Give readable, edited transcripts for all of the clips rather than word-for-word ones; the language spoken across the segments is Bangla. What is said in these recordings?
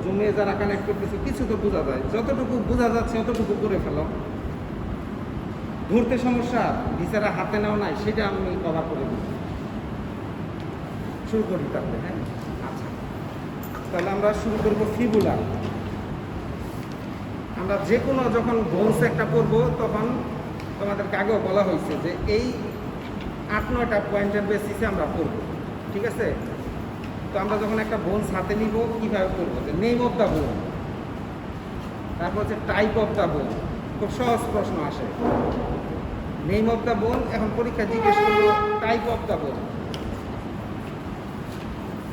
জুমে যারা কানেক্ট করতেছে কিছু তো বোঝা যায়, যতটুকু বোঝা যাচ্ছে অতটুকু করে ফেলো। ধরতে সমস্যা, বিচারা হাতে নেওয়া নাই, সেটা আমি কভার করে দিই। শুরু করি তাহলে, হ্যাঁ আচ্ছা, তাহলে আমরা শুরু করবো ফিবুলা। আমরা যে কোনো যখন বোনস একটা করবো তখন তোমাদেরকে আগেও বলা হয়েছে যে এই 8-9টা পয়েন্টের বেসিসে আমরা করবো, ঠিক আছে? তো আমরা যখন একটা বোনস হাতে নিব কীভাবে করবো, যে নেম অফ দ্য বোন, তারপর হচ্ছে টাইপ অফ দ্য বোন। খুব সহজ প্রশ্ন আসে, নেম অফ দ্য বোন, এখন পরীক্ষা জিজ্ঞেস করবো টাইপ অফ দ্য বোন,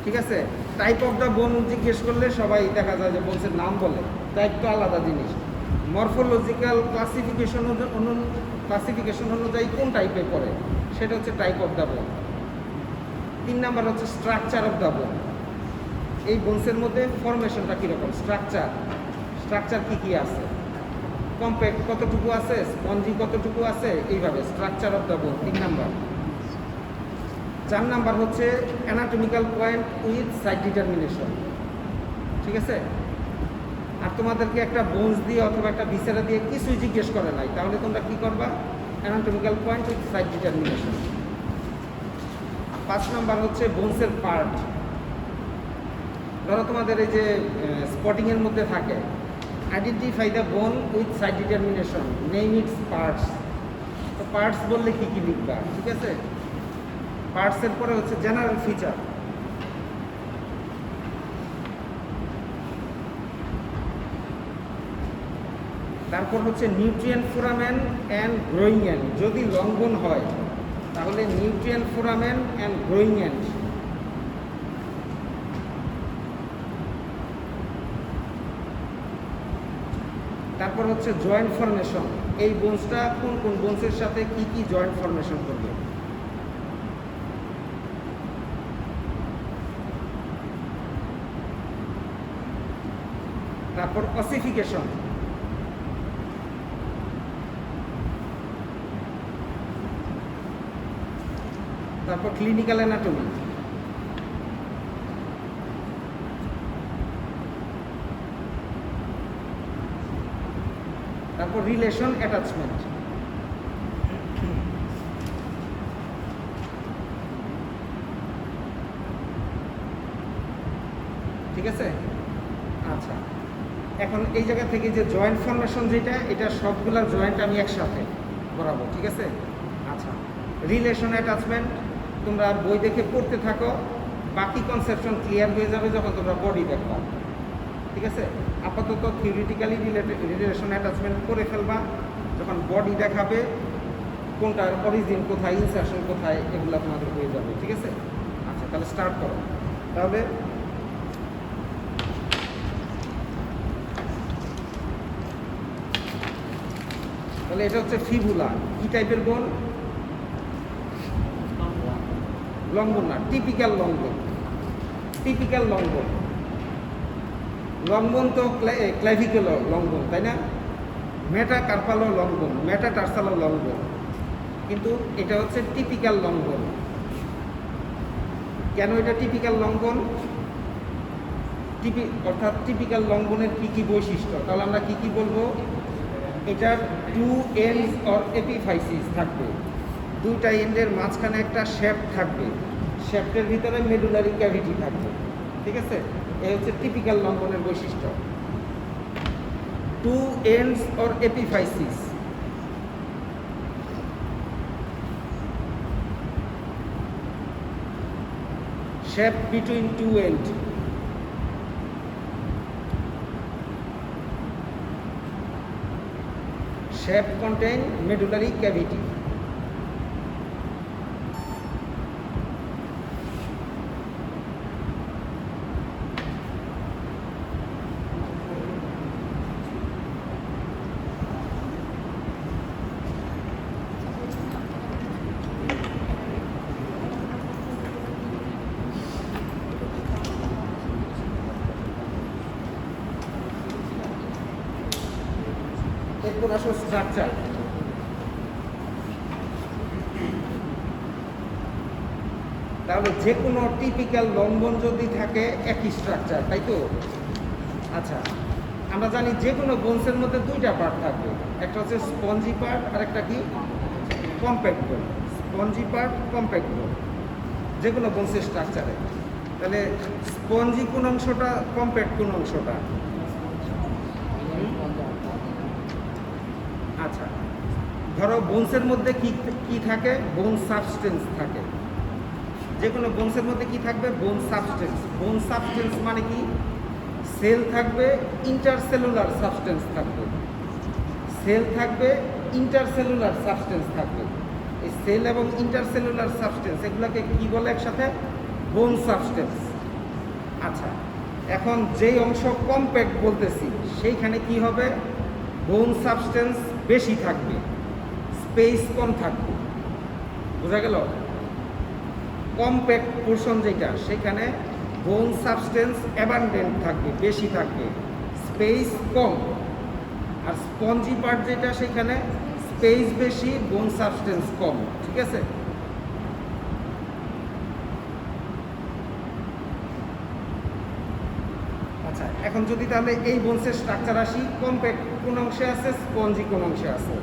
ঠিক আছে? টাইপ অফ দ্য বোন জিজ্ঞেস করলে সবাই দেখা যায় যে বোনসের নাম বলে, টাইপ তো আলাদা জিনিস। মরফোলজিক্যাল ক্লাসিফিকেশন অনুযায়ী কোন টাইপে পড়ে সেটা হচ্ছে type of the bone. 3 number হচ্ছে স্ট্রাকচার অফ দ্য বোন। এই বোনসের মধ্যে ফরমেশনটা কীরকম, স্ট্রাকচার কী কী আছে, কম্প্যাক্ট কতটুকু আছে, স্পঞ্জি কতটুকু আছে, এইভাবে structure of the bone 3 number. 4 number হচ্ছে anatomical point with side determination, ঠিক আছে? আর তোমাদেরকে একটা বোনস দিয়ে অথবা একটা ভিসেরা দিয়ে কিছুই জিজ্ঞেস করে নাই, তাহলে তোমরা কী করবা, anatomical point with side determination. 5 number হচ্ছে বোনসের পার্ট। ধরো তোমাদের এই যে স্পটিংয়ের মধ্যে থাকে, identify the bone with side determination, name it's parts. তো পার্টস বললে কী কী লিখবা, ঠিক আছে? পার্টসের পরে হচ্ছে জেনারেল ফিচার, তারপর হচ্ছে nutrient foramen and growing end. যদি লং বোন হয় তাহলে nutrient foramen and growing end. তারপর হচ্ছে জয়েন্ট ফর্মেশন, এই বোনসটা কোন কোন বোনসের সাথে কি কি জয়েন্ট ফর্মেশন করবে। তারপর অসিফিকেশন, তারপর ক্লিনিক্যাল অ্যানাটমি, তারপর রিলেশন অ্যাটাচমেন্ট। ঠিক আছে, আচ্ছা এখন এই জায়গা থেকে যে জয়েন্ট ফর্মেশন যেটা, এটা সবগুলা জয়েন্ট আমি একসাথে করাবো, ঠিক আছে? আচ্ছা, রিলেশন অ্যাটাচমেন্ট তোমরা বই দেখে পড়তে থাকো, বাকি কনসেপশন ক্লিয়ার হয়ে যাবে যখন তোমরা বডি দেখবা, ঠিক আছে? আপাতত থিওরিটিক্যালি রিলেশন অ্যাটাচমেন্ট করে ফেলবা, যখন বডি দেখাবে কোনটার অরিজিন কোথায়, ইনসারশন কোথায়, এগুলো তোমাদের হয়ে যাবে, ঠিক আছে? আচ্ছা তাহলে স্টার্ট করো। তাহলে এটা হচ্ছে ফিবুলা। কি টাইপের বোন? লং বোন না, টিপিক্যাল লং বোন। টিপিক্যাল লং বোন, লং বোন তো ক্লাভিকুলো লং বোন, তাই না? মেটাকার্পালও লং বোন, মেটাটার্সালও লং বোন, কিন্তু এটা হচ্ছে টিপিক্যাল লং বোন। কেন এটা টিপিক্যাল লং বোন? অর্থাৎ টিপিক্যাল লং বোনের কী কী বৈশিষ্ট্য, তাহলে আমরা কী কী বলবো? এটার 2 এন্ডস অর এপিফাইসিস থাকবে, 2টা এন্ডের মাঝখানে একটা শেপ থাকবে, শেপটের ভিতরে মেডুলারি ক্যাভিটি থাকবে, ঠিক আছে? এই হচ্ছে টিপিক্যাল লং বোনের বৈশিষ্ট্য, 2 ends or epiphysis. Shape between 2 end, shape contain medullary cavity. এরপর আসো স্ট্রাকচার। তাহলে যে কোনো টিপিক্যাল লং বোন যদি থাকে একই স্ট্রাকচার, তাই তো? আচ্ছা, আমরা জানি যে কোনো বোনসের মধ্যে দুইটা পার্ট থাকবে, একটা হচ্ছে স্পঞ্জি পার্ট আর একটা কি কম্প্যাক্ট বোন। স্পঞ্জি পার্ট, কম্প্যাক্ট বোন, যে কোনো বোনসের স্ট্রাকচারে। তাহলে স্পঞ্জি কোন অংশটা, কম্প্যাক্ট কোন অংশটা? আচ্ছা, ধরো বোনসের মধ্যে কি কি থাকে? বোন সাবস্টেন্স থাকে। যে কোনো বোনসের মধ্যে কি থাকবে? বোন সাবস্টেন্স। বোন সাবস্টেন্স মানে কি? সেল থাকবে, ইন্টারসেলুলার সাবস্টেন্স থাকবে। সেল থাকবে, ইন্টারসেলুলার সাবস্টেন্স থাকবে। এই সেল এবং ইন্টারসেলুলার সাবস্টেন্স এগুলোকে কি বলে একসাথে? বোন সাবস্টেন্স। আচ্ছা, এখন যেই অংশ কম্প্যাক্ট বলতেছি সেইখানে কি হবে? বোন সাবস্টেন্স বেশি থাকবে, স্পেস কম থাকবে। বোঝা গেল? কম্প্যাক্ট পোর্শন যেটা, সেখানে বোন সাবস্টেন্স অ্যাবান্ডেন্ট থাকবে, বেশি থাকবে, স্পেস কম। আর স্পঞ্জি পার্ট যেটা, সেখানে স্পেস বেশি, বোন সাবস্টেন্স কম। ঠিক আছে? আচ্ছা, এখন যদি তাহলে এই বোনসের স্ট্রাকচার আসি, কম্প্যাক্ট কোন অংশে আছে, স্পঞ্জি কোন অংশে আছে।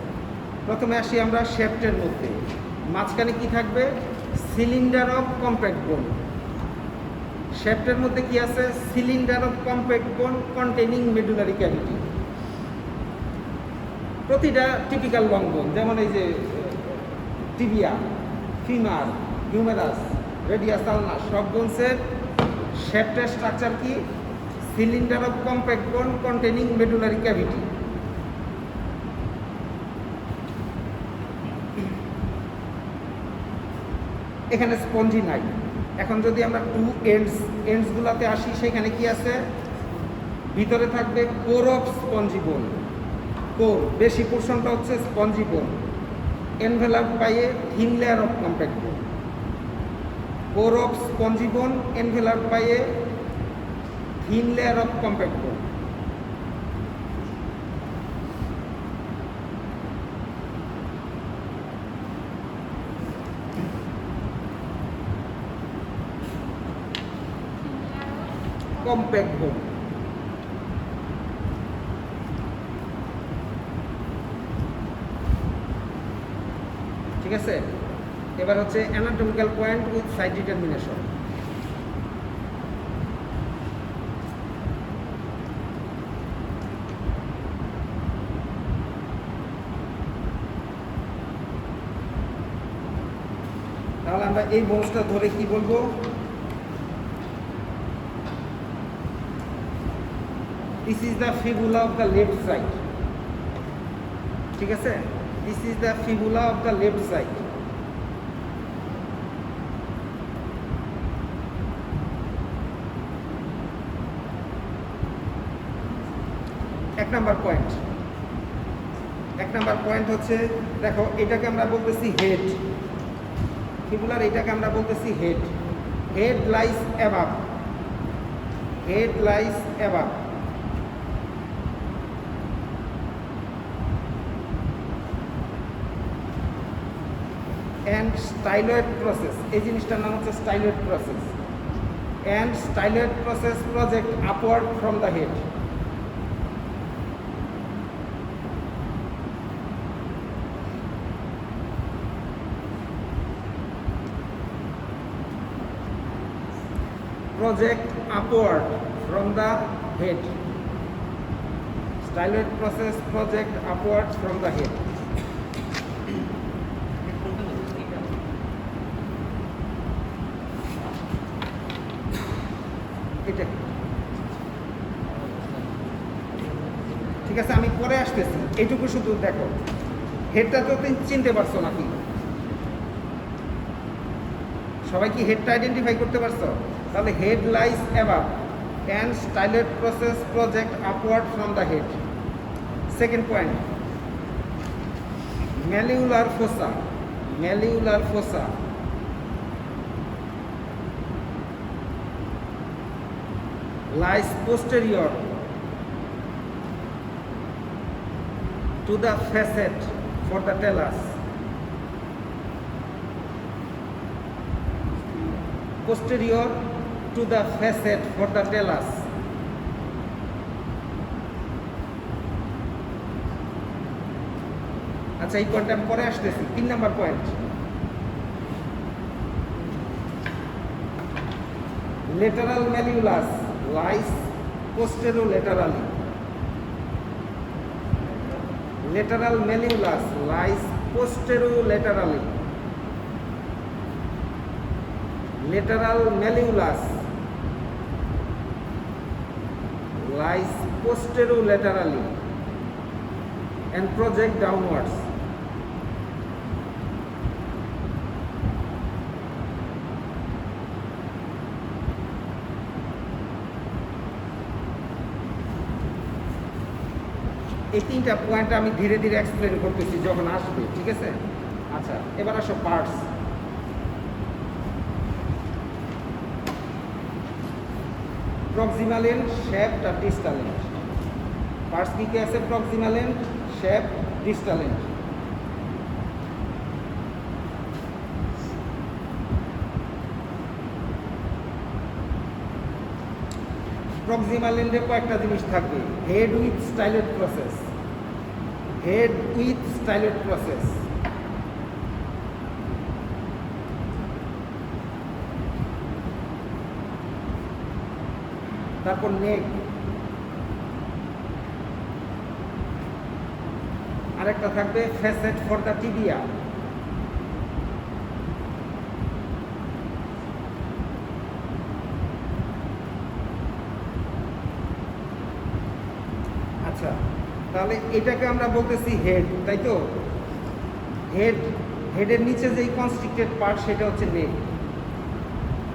প্রথমে আসি আমরা শেফটের মধ্যে। মাঝখানে কি থাকবে? সিলিন্ডার অফ কম্প্যাক্ট বোন। শেফটের মধ্যে কি আছে? সিলিন্ডার অফ কম্প্যাক্ট বোন কন্টেনিং মেডুলারি ক্যাভিটি। প্রতিটা টিপিক্যাল লং বোন, যেমন এই যে টিবিয়া, ফিমার, হিউমেরাস, রেডিয়াস, আলনা, সব বোনসের শেফটের স্ট্রাকচার কি? সিলিন্ডার অফ কম্প্যাক্ট বোন কন্টেনিং মেডুলারি ক্যাভিটি। এখানে স্পঞ্জি নাই। এখন যদি আমরা টু এন্ডসগুলোতে আসি, সেখানে কি আছে? ভিতরে থাকবে core of spongy bone. Core, বেশি পোর্শনটা হচ্ছে spongy bone, envelope by a thin layer of compact bone. Core of spongy bone envelope by a thin layer of compact bone. Compact bone. ঠিক আছে? এবার হচ্ছে anatomical point with side determination. তাহলে আমরা এই বোনসটা ধরে কি বলবো? This is the fibula of the left side. ঠিক আছে? This is the fibula of the left side. এক নাম্বার পয়েন্ট। এক নাম্বার পয়েন্ট হচ্ছে, দেখো এটাকে আমরা বলতেছি হেড। ফিবুলার এটাকে আমরা বলতেছি head. Head lies above. Head lies above. And styloid process, এই জিনিসটার নাম হচ্ছে styloid process. And styloid process project upward from the head. Project upward from the head. Styloid process project upward from the head. এটা ঠিক আছে, আমি পরে আসতেছি। এইটুকু শুধু দেখো, হেডটা তো চিনতে পারছো নাকি? সবাই কি হেডটা আইডেন্টিফাই করতে পারছো? তাহলে head lies above and styloid process project upward from the head. Second point, malleolar fossa. Malleolar fossa lies posterior to the facet for the talus. Posterior to the facet for the talus. আচ্ছা, এই পয়েন্টটা আমি পরে আসতেছি। 3 number point, lateral malleolus lies posterolaterally. Lateral malleolus lies posterolaterally. Lateral malleolus lies posterolaterally and project downwards. এই 3টা পয়েন্ট আমি ধীরে ধীরে এক্সপ্লেন করতেছি যখন আসবে, ঠিক আছে? আচ্ছা, এবার আসো পার্টস। প্রক্সিমাল এন্ড, শ্যাফট আর ডিস্টাল এন্ড। পার্টস কি কি আছে? Proximal end, shaft, distal end. Proximal এন্ডে কয়েকটা জিনিস থাকবে। Head with styloid process, head with styloid process. তারপর নেক, আরেকটা থাকবে ফেসেট ফর দ্য টিবিয়া। আচ্ছা, তাহলে এটাকে আমরা বলতেছি হেড, তাই তো? হেড, হেডের নিচে যেই কনস্ট্রিক্টেড পার্ট সেটা হচ্ছে নেক।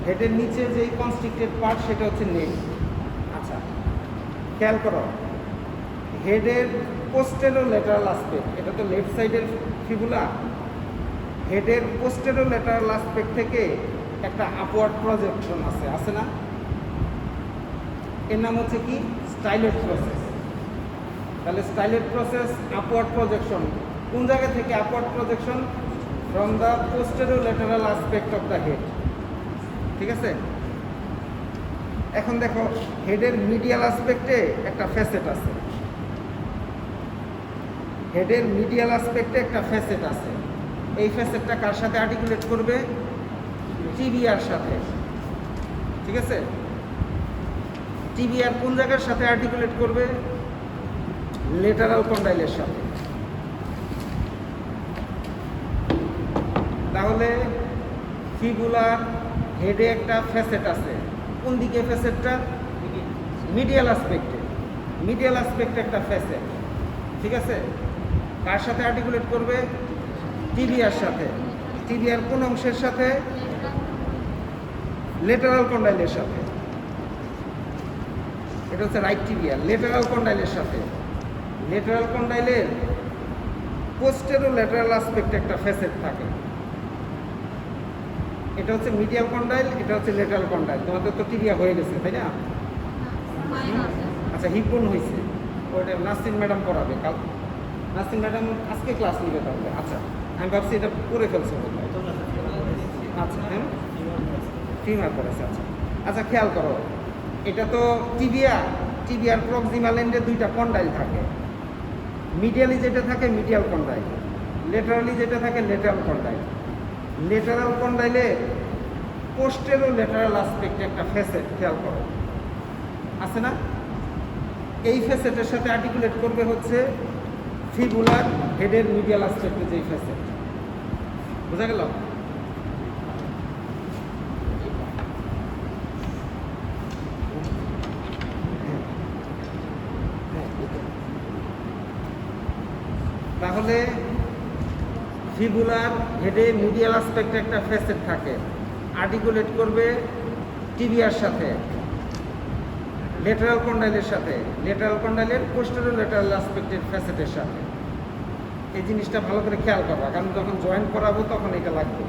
হেডের নিচে যেই কনস্ট্রিক্টেড পার্ট সেটা হচ্ছে নেক। আচ্ছা, খেয়াল করো, হেডের পোস্টেরোলেটারাল অ্যাসপেক্ট, এটা তো লেফট সাইডের ফিবুলা। হেডের পোস্টেরোলেটারাল অ্যাসপেক্ট থেকে একটা আপওয়ার্ড প্রজেকশন আছে, আছে না? এর নাম হচ্ছে কি? Styloid process. তাহলে স্টাইলেট প্রসেস, আপওয়ার্ড প্রজেকশন। কোন জায়গা থেকে upward projection? From the posterolateral aspect of the head, ঠিক আছে? এখন দেখো, হেডের মিডিয়াল অ্যাসপেক্টে একটা ফেসেট আছে। হেডের মিডিয়াল অ্যাসপেক্টে একটা ফেসেট আছে। এই ফেসেটটা কার সাথে আর্টিকুলেট করবে? টিবিয়ার সাথে, ঠিক আছে? টিবিয়ার কোন জায়গার সাথে আর্টিকুলেট করবে? লেটারাল কন্ডাইলের সাথে। তাহলে ফিবুলার হেডে একটা ফেসেট আছে। কোন দিকে ফেসেটটা? মিডিয়াল অ্যাসপেক্টে। মিডিয়াল অ্যাসপেক্টে একটা ফেসেট, ঠিক আছে? কার সাথে আর্টিকুলেট করবে? টিবিয়ার সাথে। টিবিয়ার কোন অংশের সাথে? লেটারাল কন্ডাইলের সাথে। এটা হচ্ছে রাইট টিবিয়া, লেটারাল কন্ডাইলের সাথে। লেটারাল কন্ডাইলের পোস্টেরোলেটারাল অ্যাসপেক্টে একটা ফেসেট থাকে। এটা হচ্ছে মিডিয়াল কন্ডাইল, এটা হচ্ছে লেটারাল কন্ডাইল। তোমাদের তো টিবিয়া হয়ে গেছে, তাই না? আচ্ছা, হিপবোন হয়েছে, ওইটা নাসরিন ম্যাডাম পড়াবে কাল। নাসরিন ম্যাডাম আজকে ক্লাস নিবে তাহলে। আচ্ছা, আমি ভাবছি এটা করে ফেলছে বোধহয়। আচ্ছা, হ্যাঁ, ফিমার করেছে। আচ্ছা আচ্ছা, খেয়াল করো, এটা তো টিবিয়া। টিবিয়ার প্রক্সিমাল এন্ডে 2টা কন্ডাইল থাকে। মিডিয়ালি যেটা থাকে মিডিয়াল কন্ডাইল, লেটারালি যেটা থাকে লেটারাল কন্ডাইল। লেটারাল কন্ডাইলে পোস্টেরোলেটারাল অ্যাসপেক্টে একটা ফেসেট, খেয়াল করো, আছে না? এই ফেসেটের সাথে আর্টিকুলেট করবে হচ্ছে ফিবুলার হেডের মিডিয়াল অ্যাসপেক্টে যেই ফেসেট। বোঝা গেল? তাহলে ফিবুলার হেডে মিডিয়াল অ্যাসপেক্টে একটা ফেসেট থাকে, আর্টিকুলেট করবে টিবিয়ার সাথে, লেটারাল কন্ডাইলের সাথে, লেটারাল কন্ডাইলের পোস্টেরোলেটারাল অ্যাসপেক্টের ফেসেটের সাথে। এই জিনিসটা ভালো করে খেয়াল করবা, কারণ যখন জয়েন করাবো তখন এটা লাগবে।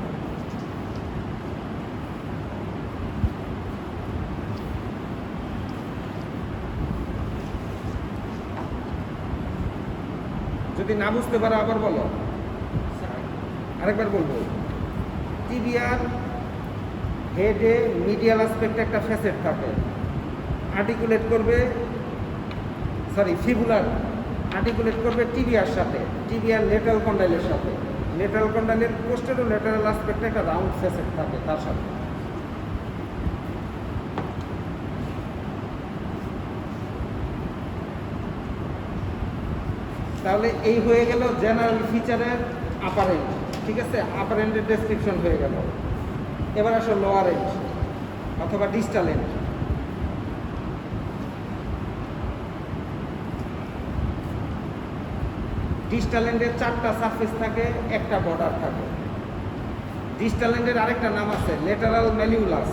যদি না বুঝতে পারো আবার বলো, আরেকবার বলবো। টিবিয়ার হেডে মিডিয়াল অ্যাসপেক্টে একটা ফেসেট থাকে, আর্টিকুলেট করবে, ফিবুলার আর্টিকুলেট করবে টিবিয়ার সাথে, টিবিয়ার লেটারাল কন্ডাইলের সাথে। লেটারাল কন্ডাইলের পোস্টেরও লেটারাল অ্যাসপেক্টে একটা রাউন্ড ফেসেট থাকে তার সাথে। তাহলে এই হয়ে গেল জেনারেল ফিচারের আপার এন্ড। ঠিক আছে, আপার এন্ডের ডেসক্রিপশন হয়ে গেল। এবার আসো লোয়ার এন্ড অথবা ডিস্টাল এন্ড। ডিস্টাল এন্ডের 4টা সারফেস থাকে, একটা বর্ডার থাকে। ডিস্টাল এন্ডের আরেকটা নাম আছে লেটারাল ম্যালিউলাস।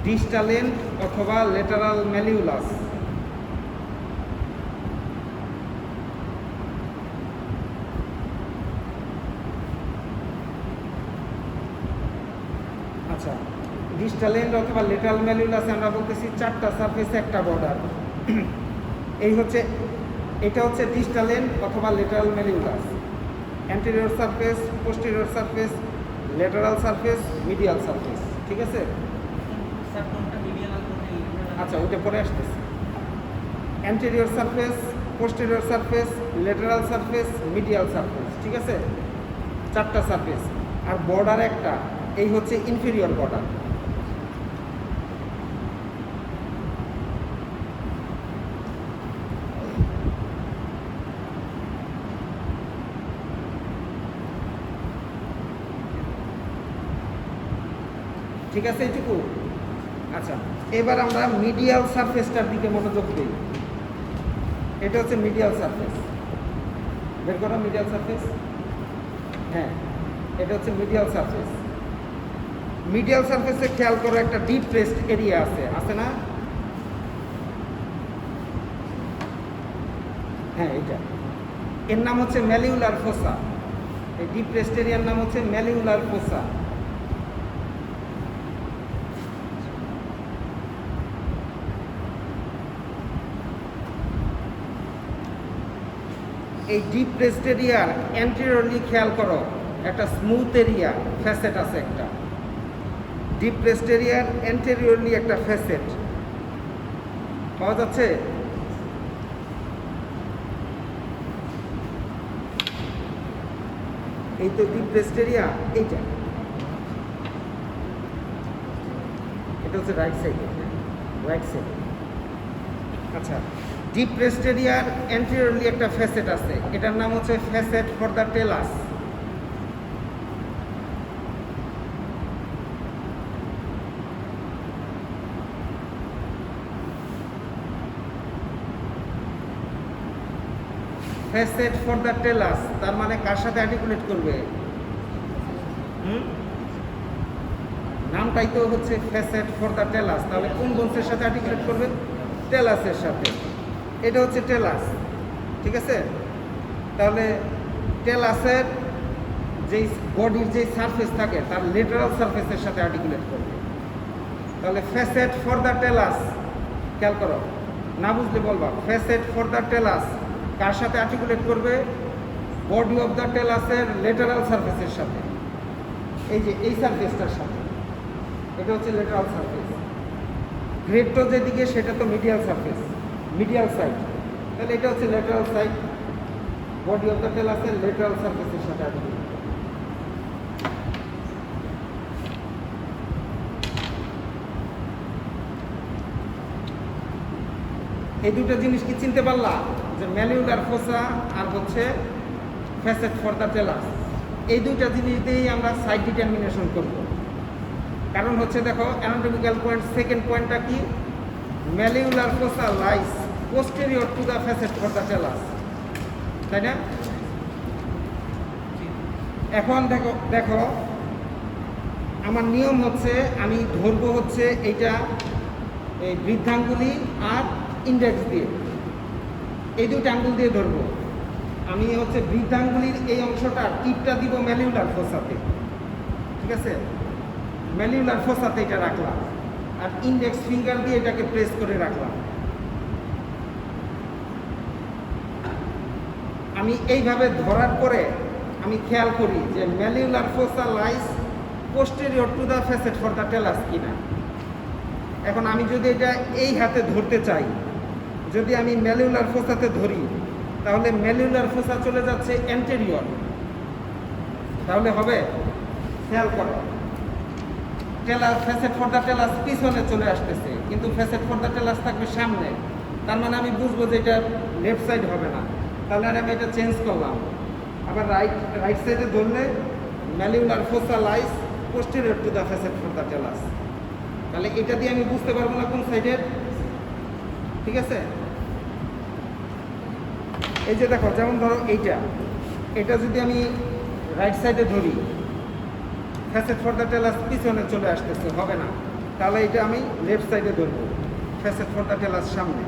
ডিস্টাল এন্ড অথবা লেটারাল ম্যালিউলাস। আচ্ছা, ডিস্টাল এন্ড অথবা লেটারাল ম্যালিউলাসে আমরা বলতেছি 4টা সারফেস একটা বর্ডার। এই হচ্ছে, এটা হচ্ছে ডিস্টাল এন্ড অথবা lateral malleolus. Anterior surface, posterior surface, lateral surface, medial surface. ঠিক আছে, আচ্ছা ওইটা পরে আসতেছে। Anterior surface, posterior surface, lateral surface, medial surface. ঠিক আছে, 4টা সারফেস। আর বর্ডার একটা, এই হচ্ছে ইনফেরিয়র বর্ডার। ঠিক আছে এইটুকু। আচ্ছা, এবার আমরা মিডিয়াল সারফেসটার দিকে মনোযোগ দিই। এটা হচ্ছে মিডিয়াল সারফেস। বের করো মিডিয়াল সারফেস। হ্যাঁ, এটা হচ্ছে মিডিয়াল সারফেস। মিডিয়াল সারফেসে খেয়াল করো একটা ডিপ প্রেসড এরিয়া আছে, আছে না? হ্যাঁ, এটা এর নাম হচ্ছে ম্যালিউলার ফোসা। এই ডিপ প্রেসড এরিয়ার নাম হচ্ছে ম্যালিউলার ফোসা। এই ডিপ প্রেসড এরিয়ার অ্যান্টেরিয়রলি খেয়াল করো একটা স্মুথ এরিয়া ফ্যাসেট আছে একটা। ডিপ প্রেসড এরিয়ার অ্যান্টেরিয়রলি একটা ফ্যাসেট পাওয়া যাচ্ছে। এই তো ডিপ প্রেসড এরিয়া, এইটা এটা হচ্ছে রাইট সাইড, রাইট সাইড। আচ্ছা, ডিপ প্রেসড এরিয়ার অ্যান্টেরিয়রলি একটা ফ্যাসেট আছে, এটার নাম হচ্ছে facet for the tell us. Facet for the tell us তার মানে কার সাথে আর্টিকুলেট করবে? নামটাই তো হচ্ছে ফ্যাসেট ফর দ্য টেলাস। তাহলে কোন বোনসের সাথে আর্টিকুলেট করবে? টেলাসের সাথে। এটা হচ্ছে টেলাস। ঠিক আছে, তাহলে টেলাসের যেই বডির যেই সারফেস থাকে তার লেটারাল সারফেসের সাথে আর্টিকুলেট করবে। তাহলে ফ্যাসেট ফর দ্য টেলাস, খেয়াল করো, না বুঝলে বলবা। ফ্যাসেট ফর দ্য টেলাস কার সাথে আর্টিকুলেট করবে? বডি অফ দ্য টেলাসের লেটারাল সারফেসের সাথে। এই যে এই সারফেসটার সাথে, এটা হচ্ছে লেটারাল সারফেস। গ্রেডটো যেদিকে সেটা তো মিডিয়াল সারফেস, মিডিয়াল সাইড। তাহলে এটা হচ্ছে lateral side, body of the টেলাসের লেটারাল সারফেসের সাথে আর্টিকুলেট। এই দুটো জিনিস কি চিনতে পারলা? যে ম্যালিউলার ফোসা আর হচ্ছে ফ্যাসেট ফর দ্য টেলাস। এই দুইটা জিনিস দিয়েই আমরা সাইড ডিটারমিনেশন করব। কারণ হচ্ছে দেখো, অ্যানাটমিক্যাল পয়েন্ট সেকেন্ড পয়েন্টটা কি? Malleolar fossa lies posterior to the facet for the talus, তাই না? এখন দেখো দেখো আমার নিয়ম হচ্ছে আমি ধরবো হচ্ছে এইটা, এই বৃদ্ধাঙ্গুলি আর ইন্ডেক্স দিয়ে, এই দুইটা আঙ্গুল দিয়ে ধরবো। আমি হচ্ছে বৃদ্ধাঙ্গুলির এই অংশটা টিপটা দিব ম্যালিউলার ফোসাতে। ঠিক আছে, ম্যালিউলার ফোসাতে এটা রাখলাম, আর ইন্ডেক্স ফিঙ্গার দিয়ে এটাকে প্রেস করে রাখলাম। আমি এইভাবে ধরার পরে আমি খেয়াল করি যে malleolar fossa lies posterior to the facet for the talus কিনা। এখন আমি যদি এটা এই হাতে ধরতে চাই, যদি আমি ম্যালিউলার ফোসাতে ধরি, তাহলে ম্যালিউলার ফোসা চলে যাচ্ছে অ্যান্টেরিয়র, তাহলে হবে খেয়াল করো tell us facet for the tell us পিছনে চলে আসতেছে, কিন্তু ফ্যাসেট ফর দ্য টেলাস থাকবে সামনে। তার মানে আমি বুঝবো যে এটা লেফট সাইড হবে না, তাহলে আর আমি এটা চেঞ্জ করলাম। আবার রাইট সাইডে ধরলে malleolar fossa lies posterior to the facet for the talus, তাহলে এটা দিয়ে আমি বুঝতে পারবো না কোন সাইডের। ঠিক আছে, এই যে দেখো, যেমন ধরো এটা যদি আমি রাইট সাইডে ধরি, ফ্যাসেট ফর দ্য টেলাস পিছনে চলে আসতেছে, হবে না। তাহলে এটা আমি লেফট সাইডে ধরবো, ফ্যাসেট ফর দ্য টেলাস সামনে।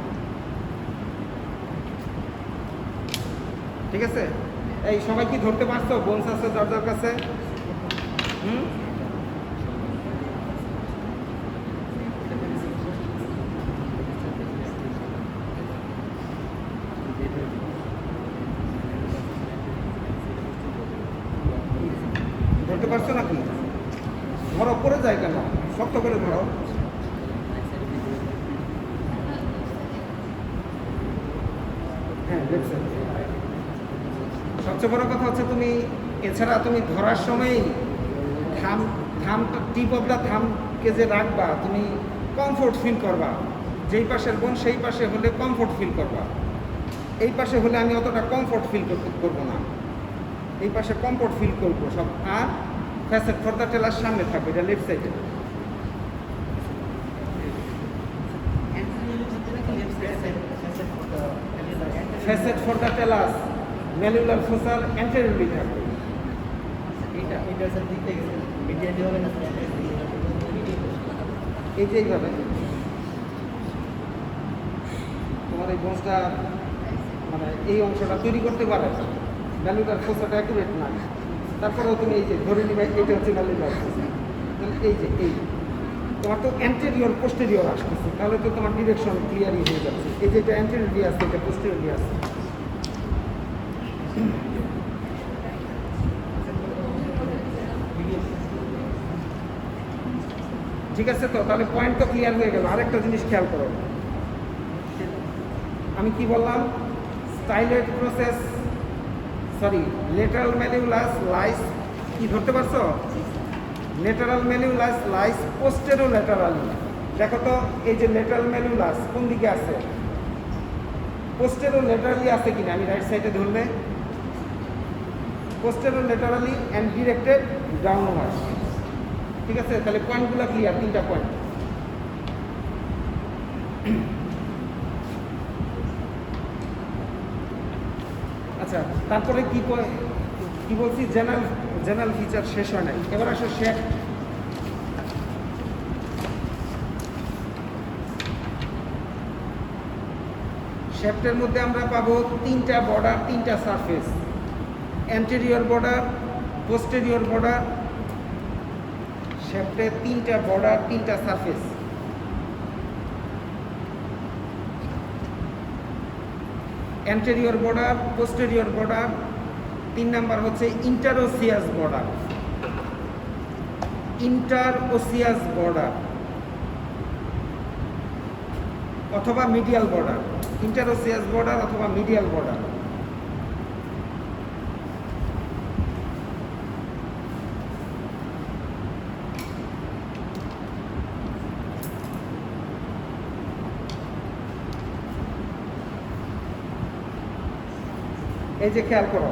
ঠিক আছে, এই সবাই কি ধরতে পারছো? বোনস আছে যার যার কাছে? ধরতে পারছো নাকি? ধরো, পড়ে যায় কেন? শক্ত করে ধরো। হ্যাঁ, সবচেয়ে বড় কথা হচ্ছে তুমি এছাড়া তুমি ধরার সময় টিপ অফ দ্য থামকে যে রাখবা, তুমি কমফোর্ট ফিল করবা। যেই পাশের বোন সেই পাশে হলে কমফোর্ট ফিল করবা, এই পাশে হলে আমি অতটা কমফোর্ট ফিল করবো না, এই পাশে কমফোর্ট ফিল করবো সব। আর ফ্যাসেট ফর দ্য টেলাস সামনে থাকবে, এটা লেফট সাইডে। Facet for the talus malleolar ফোসার অ্যান্টেরিয়রলি থাকবে। এই যে এইভাবে তোমার এই বোনসটা মানে এই অংশটা তৈরি করতে পারে, ম্যালিউলার ফোসাটা অ্যাকুরেট না, তারপরেও তুমি এই যে ধরে নিবে এটা হচ্ছে ম্যালিউলার ফোসা। এই যে তোমার তো অ্যান্টেরিয়র পোস্টেরিয়র আসতেছে, তাহলে তো তোমার ডিরেকশন ক্লিয়ারই হয়ে যাচ্ছে। এই যে এটা অ্যান্টেরিয়রলি আসছে, এটা পোস্টেরিয়রলি আসছে। ঠিক আছে, তো তাহলে পয়েন্ট তো ক্লিয়ার হয়ে গেল। আরেকটা জিনিস খেয়াল করো, আমি কি বললাম? Styloid process, sorry, lateral malleolus lies, কি ধরতে পারছো? Lateral malleolus lies posterolaterally. দেখো তো, এই যে লেটারাল ম্যালিউলাস কোন দিকে আছে? পোস্টেরো ল্যাটারালি আছে কিনা? আমি রাইট সাইডে ধরলে পোস্টেরো ল্যাটারালি অ্যান্ড ডিরেক্টেড ডাউনওয়ার্ড। ঠিক আছে, তাহলে পয়েন্টগুলো ক্লিয়ার, 3টা পয়েন্ট। আচ্ছা, তারপরে কি বলছি? জেনারেল ফিচার শেষ হয় নাই। এবার আসো শেপ। শেপটের মধ্যে আমরা পাবো 3টা বর্ডার, 3টা surface, anterior border, posterior border. শেপটে 3টা বর্ডার, 3টা surface. Anterior border, posterior border. 3 number হচ্ছে ইন্টারওসিয়াস বর্ডার, ইন্টারওসিয়াস বর্ডার অথবা মিডিয়াল বর্ডার, ইন্টারওসিয়াস বর্ডার অথবা মিডিয়াল বর্ডার। এই যে খেয়াল করো,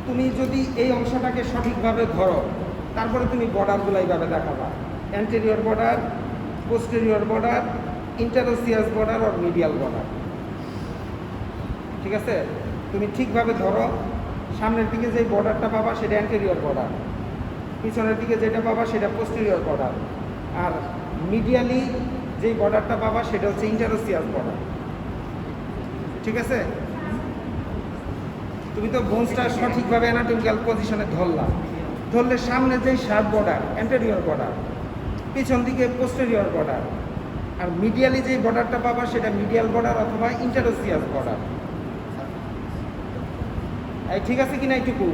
তুমি যদি এই অংশটাকে সঠিকভাবে ধরো, তারপরে তুমি বর্ডারগুলো এইভাবে দেখাবা, anterior border, posterior border, interosseous border আর মিডিয়াল বর্ডার। ঠিক আছে, তুমি ঠিকভাবে ধরো। সামনের দিকে যে বর্ডারটা পাবা সেটা অ্যান্টেরিয়র বর্ডার, পিছনের দিকে যেটা পাবা সেটা পোস্টেরিয়র বর্ডার, আর মিডিয়ালি যেই বর্ডারটা পাবা সেটা হচ্ছে ইন্টারওসিয়াস বর্ডার। ঠিক আছে, তুমি তো বোনসটা সঠিকভাবে অ্যানাটমিক্যাল পজিশনে ধরলে সামনে যেই শার্প বর্ডার অ্যান্টেরিয়র বর্ডার, পিছন দিকে পোস্টেরিয়র বর্ডার, আর মিডিয়ালি যেই বর্ডারটা পাবা সেটা মিডিয়াল বর্ডার অথবা ইন্টারওসিয়াস বর্ডার। ঠিক আছে কিনা এইটুকু?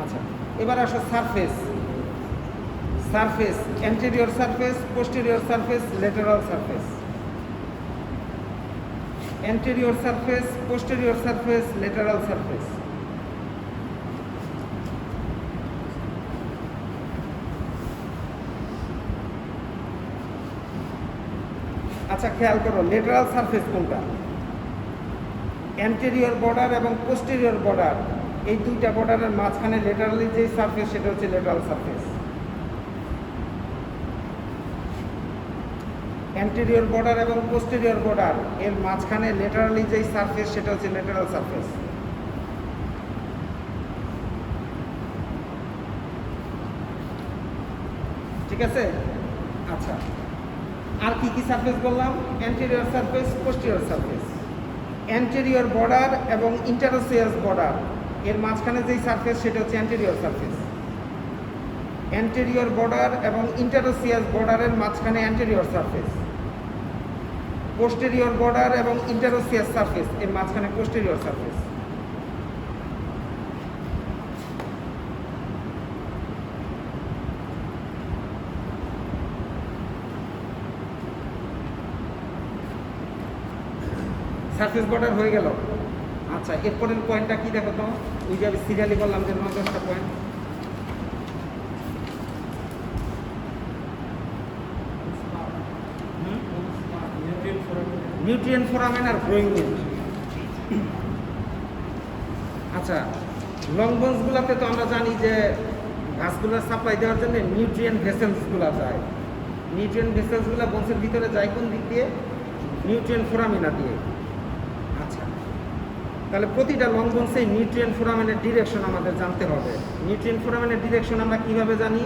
আচ্ছা, এবার আসো surface. Anterior surface, posterior surface, lateral surface. anterior surface, posterior surface, lateral surface. আচ্ছা খেয়াল করো লেটারাল সারফেস কোনটা? অ্যান্টেরিয়র বর্ডার এবং পোস্টেরিয়র বর্ডার, এই দুইটা বর্ডারের মাঝখানে লেটারালি যে সারফেস সেটা হচ্ছে লেটারাল সারফেস। অ্যান্টেরিয়র বর্ডার এবং পোস্টেরিয়র বর্ডার এর মাঝখানে লেটারালি যে সারফেস সেটা হচ্ছে লেটারাল সারফেস। ঠিক আছে? আচ্ছা আর কি কি সারফেস বললাম? Anterior surface, posterior surface. Anterior border এবং ইন্টারোসিয়াস বর্ডার এর মাঝখানে যেই সারফেস সেটা হচ্ছে অ্যান্টেরিয়র সারফেস। অ্যান্টেরিয়র বর্ডার এবং ইন্টারোসিয়াস বর্ডারের মাঝখানে অ্যান্টেরিয়র সারফেস। পোস্টেরিয়র বর্ডার এবং ইন্টারোসিয়াস সারফেস এর মাঝখানে পোস্টেরিয়র সারফেস। সারফেস বর্ডার হয়ে গেল। আচ্ছা এরপরের পয়েন্টটা কি দেখো তো? ওই যে আমি সিরিয়ালি বললাম যে 9-10টা পয়েন্ট। নিউট্রিয়েন্ট ফোরামেন আর গ্রোয়িং এন্ড। আচ্ছা লং বোনসগুলোতে তো আমরা জানি যে ঘাসগুলোর সাপ্লাই দেওয়ার জন্য নিউট্রিয়েন্ট ভেসেলসগুলো যায়। নিউট্রিয়েন্ট ভেসেলসগুলো বোনসের ভিতরে যায় কোন দিক দিয়ে? নিউট্রিয়েন্ট ফোরামিনা দিয়ে। আচ্ছা তাহলে প্রতিটা লং বোনসে নিউট্রিয়েন্ট ফোরামেনের ডিরেকশন আমাদের জানতে হবে। নিউট্রিয়েন্ট ফোরামেনের ডিরেকশন আমরা কিভাবে জানি?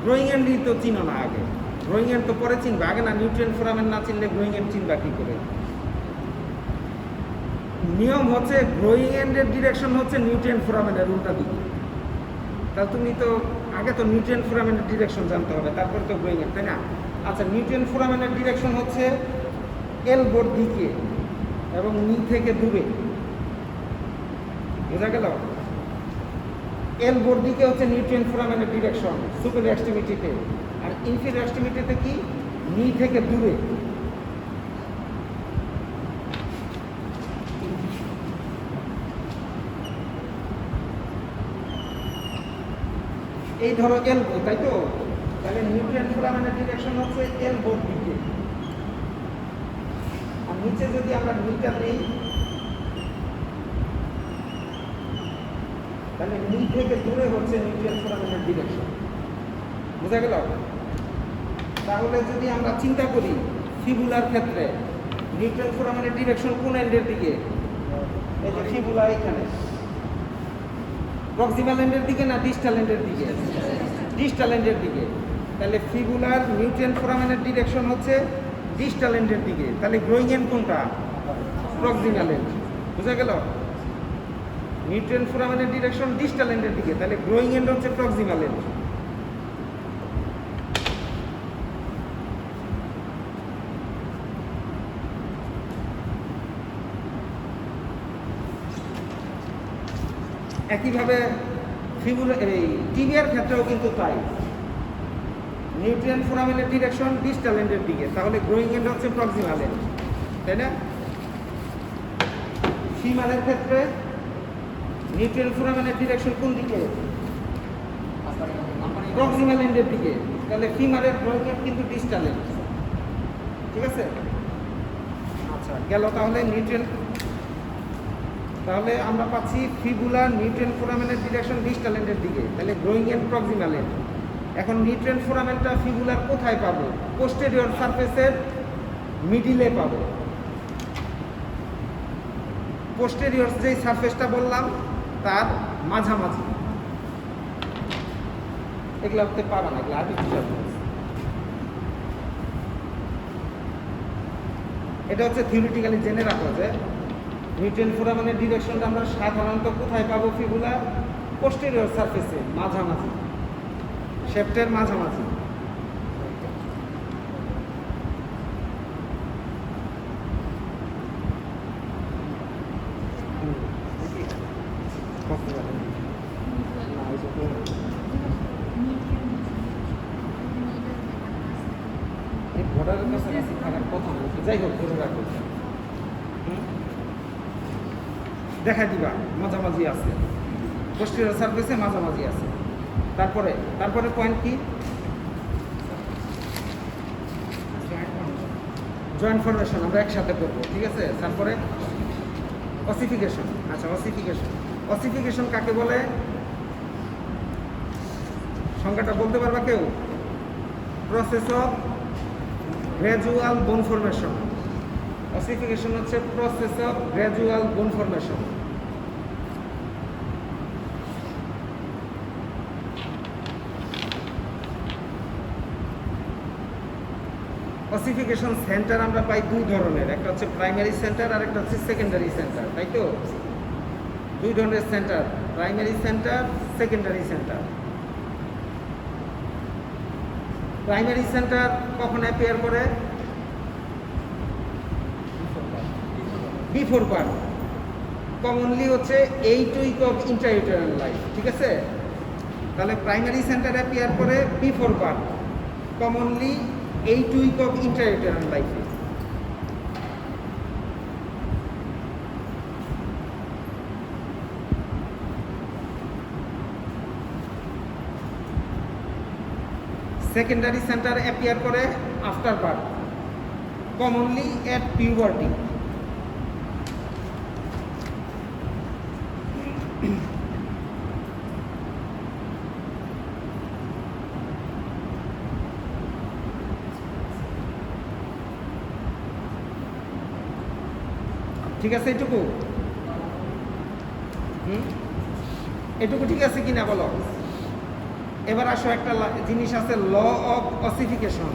গ্রোয়িং এন্ড তো চিনো না আগে, গ্রোয়িং এন্ড তো পরে চিনবা, আগে না নিউট্রিয়েন্ট ফোরামেন না চিনলে গ্রোয়িং এন্ড চিনবা কি করে? নিয়ম হচ্ছে গ্রোয়িং এন্ডের ডিরেকশন হচ্ছে নিউট্রিয়েন্ট ফোরামেনের উল্টা দিকে। তাহলে তুমি তো আগে তো নিউট্রিয়েন্ট ফোরামেনের ডিরেকশন জানতে হবে, তারপরে তো গ্রোয়িং এন্ড, তাই না? আচ্ছা নিউট্রিয়েন্ট ফোরামেনের ডিরেকশন হচ্ছে এলবোর দিকে এবং নি থেকে দূরে। বোঝা গেল? এলবোর দিকে হচ্ছে নিউট্রিয়েন্ট ফোরামেনের ডিরেকশন সুপিরিয়র এক্সট্রিমিটিতে, আর ইনফিরিয়র এক্সট্রিমিটিতে কি? নি থেকে দূরে। এই ধরো এলবো, তাই তো? তাহলে নিউট্রিয়েন্ট ফোরামেনের ডিরেকশন হচ্ছে এলবোর দিকে। আর নিচে যদি আমরা নিটা দিই তাহলে নি থেকে দূরে হচ্ছে নিউট্রিয়েন্ট ফোরামেনের ডিরেকশন। বোঝা গেল? তাহলে যদি আমরা চিন্তা করি ফিবুলার ক্ষেত্রে নিউট্রিয়েন্ট ফোরামেনের ডিরেকশন কোন এন্ডের দিকে? এই যে ফিবুলা এখানে, প্রক্সিমাল এন্ডের দিকে না ডিস্টাল এন্ডের দিকে? ডিস্টাল এন্ডের দিকে। তাহলে ফিবুলার নিউট্রিয়েন্ট ফোরামেনের ডিরেকশন হচ্ছে ডিস্টাল এন্ডের দিকে। তাহলে গ্রোয়িং এন্ড কোনটা? Proximal end. বুঝা গেল? নিউট্রিয়েন্ট ফোরামেনের ডিরেকশন ডিস্টাল এন্ডের দিকে, তাহলে গ্রোয়িং এন্ড হচ্ছে প্রক্সিমাল এন্ড। একইভাবে ফিবুলা এই টিবিয়ার ক্ষেত্রেও কিন্তু তাই। নিউট্রিয়েন্ট ফোরামেনের ডিরেকশন ডিস্টাল এন্ডের দিকে, তাহলে গ্রোয়িং এন্ড হচ্ছে প্রক্সিমাল এন্ড, তাই না? ফিমেলের ক্ষেত্রে নিউট্রিয়েন্ট ফোরামেনের ডিরেকশন কোন দিকে? প্রক্সিমাল এন্ডের দিকে, তাহলে ফিমেলের গ্রোয়িং এন্ড কিন্তু ডিস্টাল এন্ড। ঠিক আছে? আচ্ছা গেল তাহলে নিউট্রিয়েন্ট। তাহলে আমরা পাচ্ছি ফিবুলার নিউট্রিয়েন্ট ফোরামেনের ডিরেকশন ডিস্টাল এন্ডের দিকে, তাহলে গ্রোয়িং এন্ড প্রক্সিমাল এন্ড। এখন নিউট্রিয়েন্ট ফোরামেনটা ফিবুলার কোথায় পাবো? পোস্টেরিয়র সারফেসের মিডিলে পাবো। পোস্টেরিয়র যে সারফেসটা বললাম তার মাঝামাঝি। এগুলো হতে পারো না, এগুলো আর্টিফিশিয়াল। এটা হচ্ছে থিওরিটিক্যালি জেনে রাখো যে নিউট্রিয়েন্ট ফোরামেনের ডিরেকশনটা আমরা সাধারণত কোথায় পাবো? ফিবুলার পোস্টেরিয়র সারফেসে মাঝামাঝি, শেফটের মাঝামাঝি। এই বর্ডারের কাছাকাছি থাকার কথা বলছি, যাই হোক ধরে রাখো। দেখা দিবা মাঝামাঝি আছে, পোস্টেরিয়র সারফেসে মাঝামাঝি আছে। তারপরে তারপরে পয়েন্ট কি? জয়েন্ট ফর্মেশন আমরা একসাথে করবো, ঠিক আছে। তারপরে অসিফিকেশন। আচ্ছা, অসিফিকেশন, অসিফিকেশন কাকে বলে? সংজ্ঞাটা বলতে পারবা কেউ? প্রসেস অফ গ্র্যাজুয়াল বোন ফর্মেশন। অসিফিকেশন হচ্ছে প্রসেস অফ গ্র্যাজুয়াল বোন ফর্মেশন। অসিফিকেশন সেন্টার আমরা পাই দুই ধরনের, একটা হচ্ছে প্রাইমারি সেন্টার আর একটা হচ্ছে সেকেন্ডারি সেন্টার, তাই তো? দুই ধরনের centre, primary centre, secondary centre. Primary centre কখন অ্যাপিয়ার করে? Before birth. কমনলি হচ্ছে 8 উইক অফ ইন্ট্রাইউটেরাইন লাইফ, ঠিক আছে। তাহলে প্রাইমারি সেন্টার অ্যাপিয়ার করে before birth, commonly 8 week of intrauterine লাইফে। সেকেন্ডারি সেন্টার অ্যাপিয়ার করে after birth, commonly at puberty. ঠিক আছে এটুকু? এটুকু ঠিক আছে কিনা বলো? এবার আসো, একটা জিনিস আছে, law of ossification.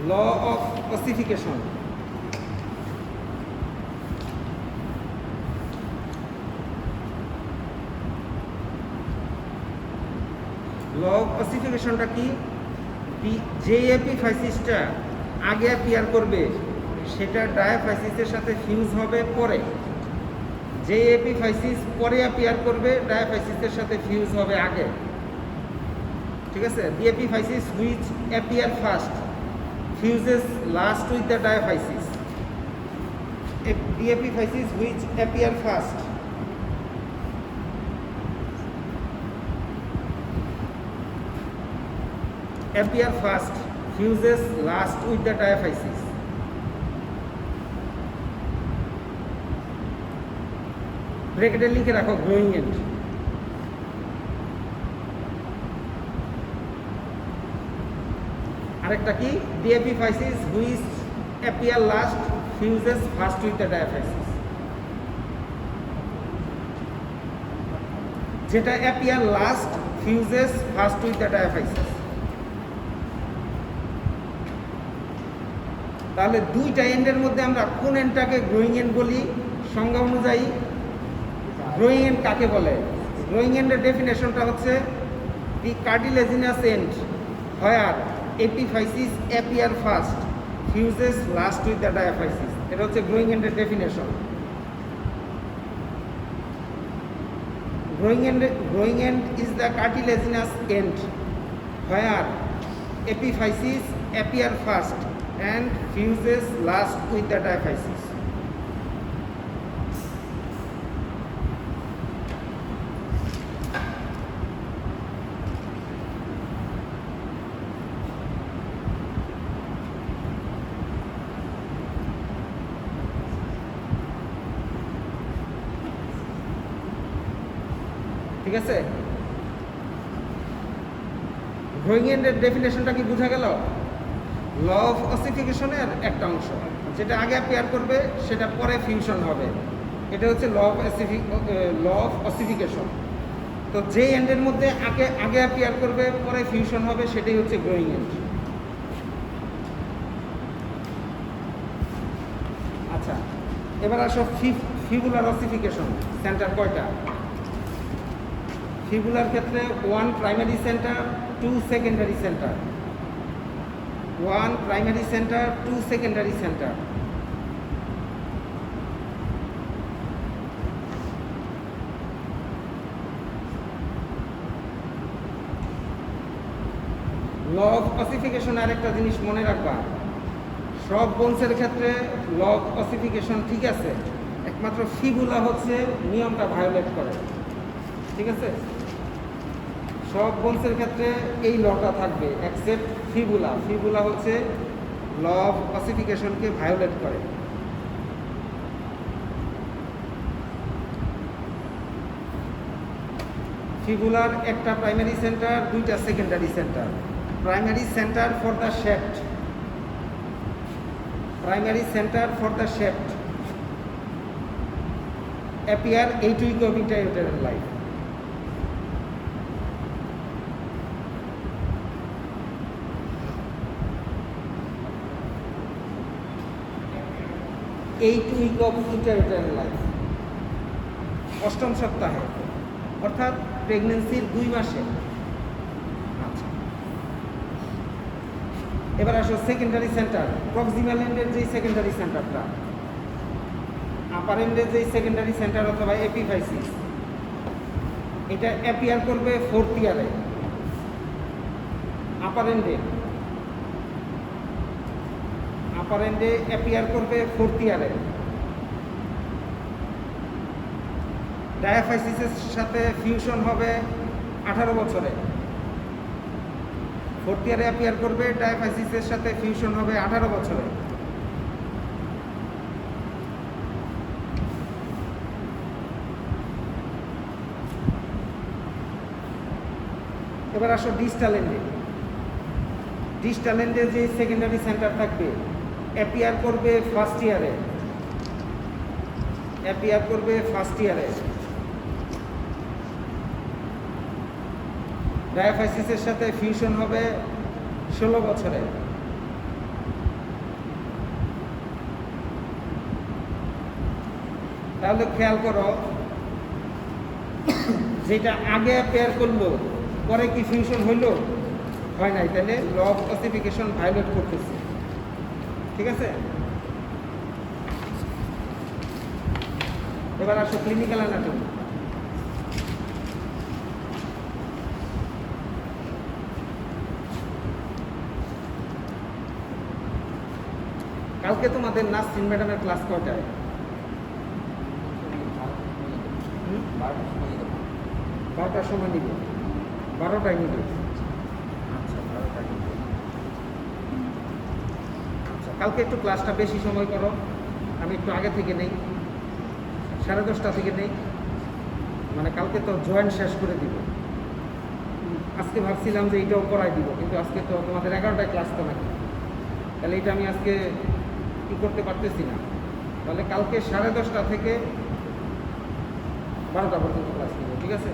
Law of ossification. Law of অসিফিকেশনটা কি? যে এপিফাইসিসটা আগে অ্যাপিয়ার করবে সেটা ডায়াফাইসিসের সাথে ফিউজ হবে পরে। যে এপিফাইসিস পরে অ্যাপিয়ার করবে ডায়াফাইসিসের সাথে ফিউজ হবে আগে, ঠিক আছে। The epiphysis which appear first fuses last with the diaphysis. The epiphysis which appear first fuses last with the diaphysis. ব্র্যাকেটে লিখে রাখো গ্রোয়িং এন্ড। আরেকটা কি? the epiphysis which appear last fuses first with the diaphysis. যেটা appear last fuses first with the diaphysis. তাহলে দুইটা এন্ডের মধ্যে আমরা কোন এন্ডটাকে গ্রোয়িং এন্ড বলি? সংজ্ঞা অনুযায়ী গ্রোয়িং এন্ড কাকে বলে? গ্রোয়িং এন্ডের ডেফিনেশনটা হচ্ছে the cartilaginous end where epiphysis appear first fuses last with the diaphysis. এটা হচ্ছে গ্রোয়িং এন্ডের definition. Growing end is the cartilaginous end where epiphysis appear first and fuses last with the diaphysis. ঠিক আছে? গ্রোয়িং এন্ডের ডেফিনেশনটা কি বোঝা গেল? ল অফ অসিফিকেশনের একটা অংশ, যেটা আগে অ্যাপিয়ার করবে সেটা পরে ফিউশন হবে, এটা হচ্ছে ল অফ অসিফিকেশন। তো যে এন্ডের মধ্যে আগে অ্যাপিয়ার করবে পরে ফিউশন হবে সেটাই হচ্ছে গ্রোয়িং এন্ড। আচ্ছা, এবার আসো ফিবুলার অসিফিকেশন। সেন্টার কয়টা? ফিবুলার ক্ষেত্রে 1 primary centre, 2 secondary centre. 1 primary centre, 2 secondary centre. Law law of ossification আরেকটা জিনিস মনে রাখবা, সব বোনসের ক্ষেত্রে ল অফ অসিফিকেশন ঠিক আছে, একমাত্র ফিবুলা হচ্ছে নিয়মটা ভায়োলেট করে। ঠিক আছে, সব বোনসের ক্ষেত্রে এই লটা থাকবে এক্সেপ্ট ফিবুলা। ফিবুলা হচ্ছে ল অফ অসিফিকেশনকে ভায়োলেট করে। ফিবুলার একটা প্রাইমারি সেন্টার, দুইটা secondary centre. Primary centre for the shift, primary centre for the shift appear 8 week of intrauterine life. অষ্টম সপ্তাহে, অর্থাৎ প্রেগনেন্সির 2 মাসে। আচ্ছা, এবার আসো সেকেন্ডারি সেন্টার। প্রক্সিমাল এন্ডের যে সেকেন্ডারি সেন্টারটা, আপার এন্ডের যে সেকেন্ডারি সেন্টার অথবা এপিফাইসিস, এটা অ্যাপিয়ার করবে 4th ইয়ারে। আপার এন্ডে অ্যাপিয়ার করবে 4th ইয়ারে। ডায়াফাইসিসের সাথে ফিউশন হবে 18 বছরে। 4th ইয়ারে অ্যাপিয়ার করবে, ডায়াফাইসিসের সাথে ফিউশন হবে 18 বছরে। এবার আসো ডিস্টাল এন্ডে। ডিস্টাল এন্ডে যে সেকেন্ডারি সেন্টার থাকবে, অ্যাপিয়ার করবে 1st ইয়ারে। অ্যাপিয়ার করবে 1st ইয়ারে। ডায়াফাইসিসের সাথে ফিউশন হবে 16 বছরে। তাহলে খেয়াল করো, যেটা আগে অ্যাপিয়ার করলো পরে কি ফিউশন হইল? হয় নাই, তাহলে ল অফ অসিফিকেশন ভায়োলেট করতেছে। ঠিক আছে, এবার আসো ক্লিনিক্যাল অ্যানাটমি। কালকে তোমাদের নাসরিন ম্যাডামের ক্লাস কয়টায়? 12টার সময় নিবে। 12টায় নিবে। আচ্ছা, 12টায় নিবে। আচ্ছা, কালকে একটু ক্লাসটা বেশি সময় করো। আমি একটু আগে থেকে নেই, 10:30 থেকে নেই। মানে কালকে তো জয়েন্ট শেষ করে দিব। আজকে ভাবছিলাম যে এইটাও করাই দিব, কিন্তু আজকে তো তোমাদের 11টায় ক্লাস তো নাকি, তাহলে এটা আমি আজকে কি করতে পারতেছি না। তাহলে কালকে 10:30 থেকে 12টা পর্যন্ত ক্লাস দিব। ঠিক আছে,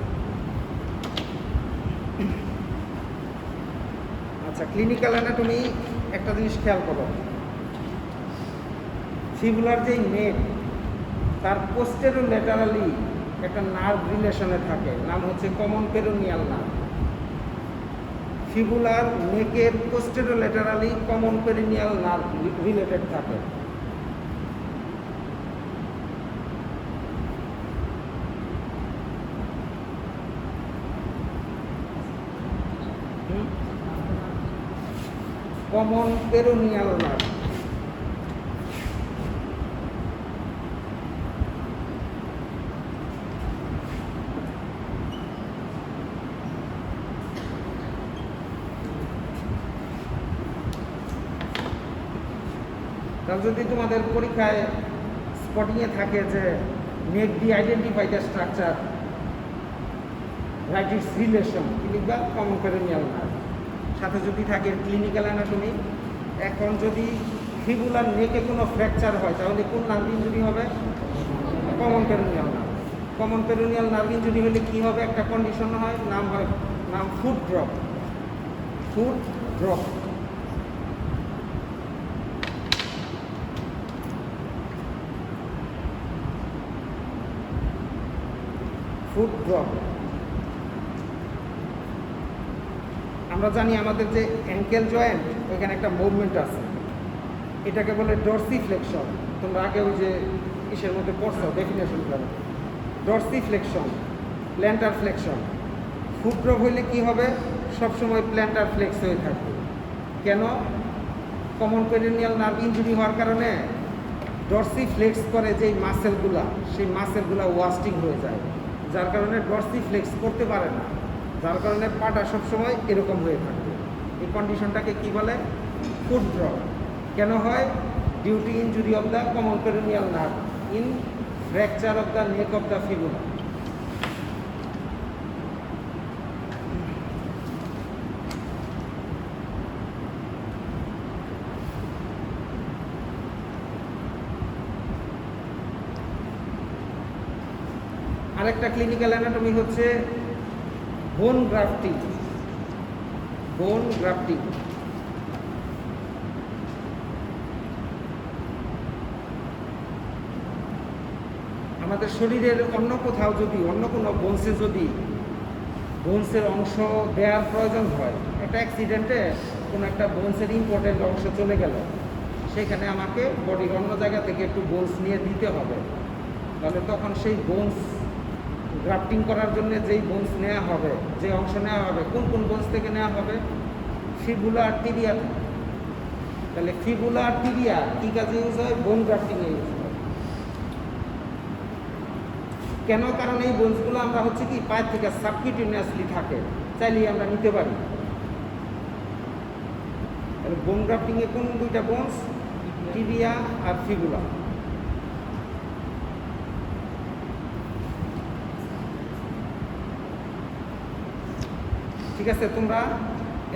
আচ্ছা। ক্লিনিক্যাল অ্যানাটমি একটা জিনিস খেয়াল করো, ফিবুলার যেই নেক, তার পোস্টেরো ল্যাটারালি একটা নার্ভ রিলেশনে থাকে, নাম হচ্ছে কমন পেরোনিয়াল নার্ভ। ফিবুলার নেকের posterolaterally common perineal nerve related থাকে। Common peroneal nerve. তাহলে যদি তোমাদের পরীক্ষায় স্পটিংয়ে থাকে যে make the identify the structure, right its relation, কি লিখবা? Common peroneal nerve. সাথে যদি থাকে ক্লিনিক্যাল অ্যানাটমি। এখন যদি ফিবুলার নেকে কোনো ফ্র্যাকচার হয়, তাহলে কোন নার্ভ ইনজুরি হবে? Common peroneal nerve. Common peroneal nerve injury হলে কি হবে? একটা কন্ডিশন হয়, নাম foot drop. Foot drop. Foot drop. আমরা জানি আমাদের যে অ্যাঙ্কেল জয়েন্ট, ওইখানে একটা মুভমেন্ট আছে, এটাকে বলে ডরসিফ্লেকশন। তোমরা আগে ওই যে ইসের মধ্যে পড়ছো ডেফিনেশন করে, ডরসিফ্লেকশন, প্ল্যান্টার ফ্লেকশন। ফুট ড্রপ হইলে কি হবে? সবসময় প্ল্যান্টার ফ্লেক্স হয়ে থাকবে। কেন? কমন পেরিনিয়াল নার্ভ ইনজুরি হওয়ার কারণে ডরসিফ্লেক্স করে যেই মাসেলগুলা, সেই মাসেলগুলা ওয়াস্টিং হয়ে যায়, যার কারণে ডরসিফ্লেক্স করতে পারে না, যার কারণে পাটা সবসময় এরকম হয়ে থাকবে। এই কন্ডিশনটাকে কি বলে? Foot drop. কেন হয়? Due to injury of the common perineal nerve in fracture of the neck of the fibula. আরেকটা ক্লিনিক্যাল অ্যানাটমি হচ্ছে বোন গ্রাফটিং। বোন গ্রাফটিং আমাদের শরীরের অন্য কোথাও যদি, অন্য কোনো বোনসে যদি বোনসের অংশ দেওয়ার প্রয়োজন হয়, একটা অ্যাক্সিডেন্টে কোনো একটা বোনসের ইম্পর্টেন্ট অংশ চলে গেল, সেখানে আমাকে বডির অন্য জায়গা থেকে একটু বোনস নিয়ে দিতে হবে। তাহলে তখন সেই বোনস গ্রাফটিং করার জন্য যেই বোনস নেওয়া হবে, যে অংশ নেওয়া হবে, কোন কোন বোনস থেকে নেওয়া হবে? ফিবুলা আর টিবিয়া। তাহলে ফিবুলা আর টিবিয়া কী কাজে ইউজ হয়? বোন গ্রাফটিংয়ে ইউজ হয়। কেন? কারণ এই বোনসগুলো আমরা হচ্ছে কি পায়ের থেকে সাবকিউটেনিয়াসলি থাকে, চাইলেই আমরা নিতে পারি। তাহলে বোন গ্রাফটিংয়ে কোন দুইটা বোনস? টিবিয়া আর ফিবুলা। ঠিক আছে, তোমরা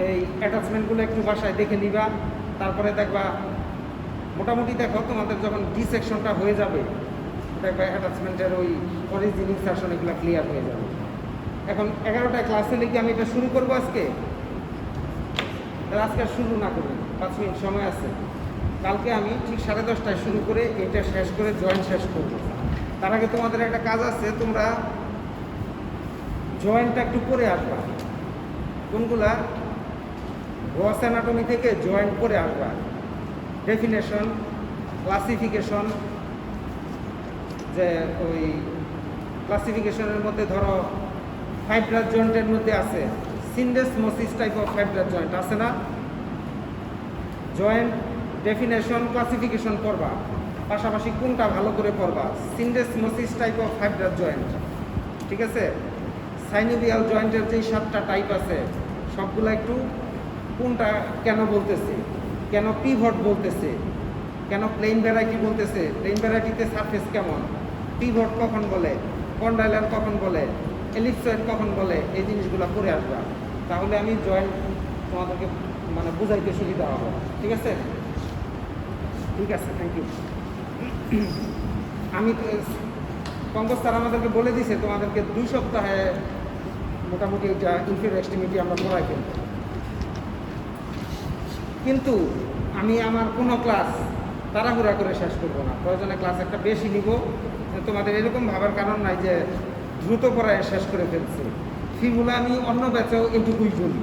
এই অ্যাটাচমেন্টগুলো একটু বাসায় দেখে নিবা, তারপরে দেখবা মোটামুটি দেখো তোমাদের যখন ডিসেকশনটা হয়ে যাবে, দেখবা অ্যাটাচমেন্টের ওই অরিজিন ইনসারশন এগুলো ক্লিয়ার হয়ে যাবে। এখন 11টায় ক্লাসে লিখে আমি এটা শুরু করবো আজকে। আজকে শুরু না করবেন, 5 মিনিট সময় আছে। কালকে আমি ঠিক 10:30টায় শুরু করে এটা শেষ করে জয়েন্ট শেষ করব। তার আগে তোমাদের একটা কাজ আছে, তোমরা জয়েন্টটা একটু পরে আসবা। কোনগুলা? গ্রস অ্যানাটমি থেকে জয়েন্ট করে আসবা। ডেফিনেশন, ক্লাসিফিকেশন, যে ওই ক্লাসিফিকেশনের মধ্যে ধরো ফাইব্রাস জয়েন্টের মধ্যে আছে সিন্ডেসমোসিস টাইপ অফ ফাইব্রাস জয়েন্ট আছে না? জয়েন্ট ডেফিনেশন, ক্লাসিফিকেশন করবা, পাশাপাশি কোনটা ভালো করে পড়বা? সিন্ডেসমোসিস টাইপ অফ ফাইব্রাস জয়েন্ট। ঠিক আছে? সাইনোভিয়াল জয়েন্টের যেই 7টা টাইপ আছে সবগুলো একটু কোনটা কেন বলতেছে, কেন পিভট বলতেছে, কেন প্লেন ভ্যারাইটি বলতেছে, প্লেন ভ্যারাইটিতে সারফেস কেমন, পিভট কখন বলে, কন্ডাইলার কখন বলে, এলিপসয়েড কখন বলে, এই জিনিসগুলো পড়ে আসবা। তাহলে আমি জয়েন্ট তোমাদেরকে মানে বোঝাইতে সুবিধা হবে। ঠিক আছে? ঠিক আছে, থ্যাংক ইউ। আমি পঙ্কজ স্যার আমাদেরকে বলে দিছে তোমাদেরকে 2 সপ্তাহে মোটামুটি এটা ইনফিরিয়র এক্সট্রিমিটি আমরা পড়াই ফেলব। কিন্তু আমি আমার কোনো ক্লাস তাড়াহুড়া করে শেষ করবো না, প্রয়োজনে ক্লাস একটা বেশি নিব। তোমাদের এরকম ভাবার কারণ নাই যে দ্রুত পড়ায় শেষ করে ফেলছি। ফিগুলো আমি অন্য ব্যাচেও এটুকুই বলি,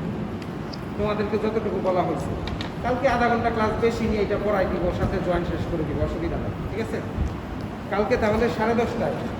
তোমাদেরকে যতটুকু বলা হয়েছে। কালকে আধা ঘন্টা ক্লাস বেশি নিয়ে এটা পড়াই দিব, সাথে জয়েন্ট শেষ করে দিব, অসুবিধা নেই। ঠিক আছে? কালকে তাহলে 10:30টায়